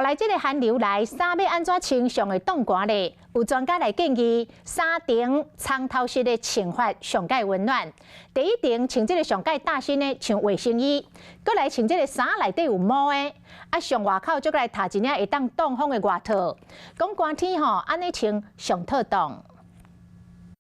来这个寒流来，衫要安怎穿上会冻寒呢？有专家来建议，衫顶苍头式的穿法上介温暖。第一顶穿这个上介大身的穿卫生衣，搁来穿这个衫内底有毛的，上外口再来套一领会当挡风的外套。讲寒天安尼穿上妥当。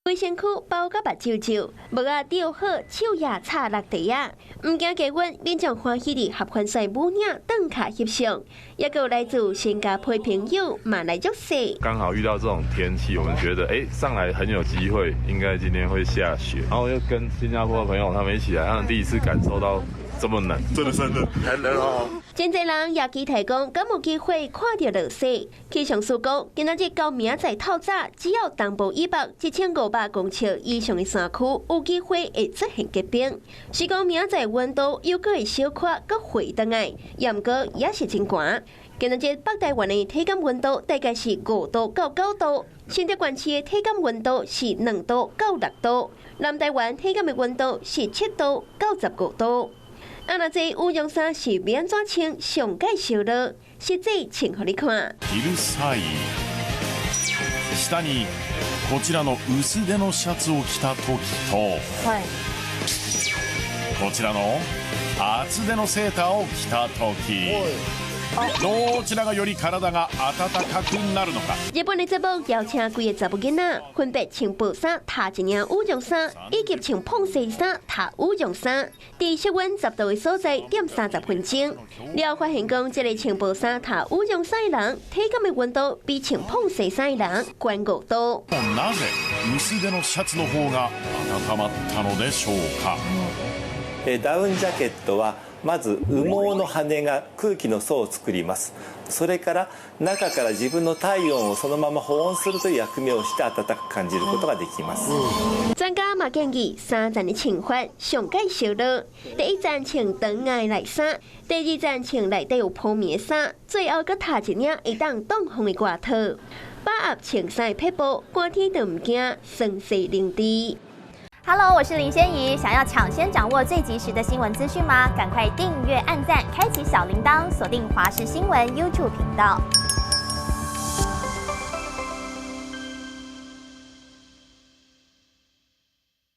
规身躯包甲目睭睭，帽仔吊好，手也插落地啊！唔惊低温，民众欢喜地合款晒舞影登卡翕相，也有来自新加坡朋友嘛来祝贺。刚好遇到这种天气，我们觉得上来很有机会，应该今天会下雪。然后又跟新加坡的朋友他们一起来，他们第一次感受到这么冷，真的很冷，很冷哦。 真侪人也期待讲，敢有机会看到落雪。气象署讲，今仔日到明仔透早，只要东部以北1500公尺以上的山区，有机会会出现结冰。是讲明仔温度又搁会小可搁回倒来，也毋过也是真寒。今仔日北台湾的体感温度大概是5度到9度，新竹县市的体感温度是2度到6度，南台湾体感的温度是7度到15度。 啊，那这羽绒衫是要安怎穿上介绍了，实际穿互你看。ヒルサイ下にこちらの薄手のシャツを着た時と、こちらの厚手のセーターを着た時。 どちらがより体が暖かくなるのか？日本的节目邀请几个查某囡仔，分别穿薄衫、套一领羽绒衫，以及穿碰色衫、套羽绒衫。伫室温10度的所在，点30分钟。了发现讲，这个穿薄衫、套羽绒衫的人，体感的温度比穿碰色衫的人高5度。なぜ薄手のシャツの方が温まったのでしょうか？ダウンジャケットはまず羽毛の羽が空気の層を作ります。それから中から自分の体温をそのまま保温するという役目をして暖かく感じることができます。专家嘛建议3站的穿法上介绍了：第一站穿长的内衫，第二站穿内底有铺棉的衫，最后搁套一领会当挡风的外套。把握穿衫的撇步，寒天就唔惊生死淋漓。 Hello， 我是林仙怡。想要抢先掌握最及时的新闻资讯吗？赶快订阅、按赞、开启小铃铛，锁定华视新闻 YouTube 频道。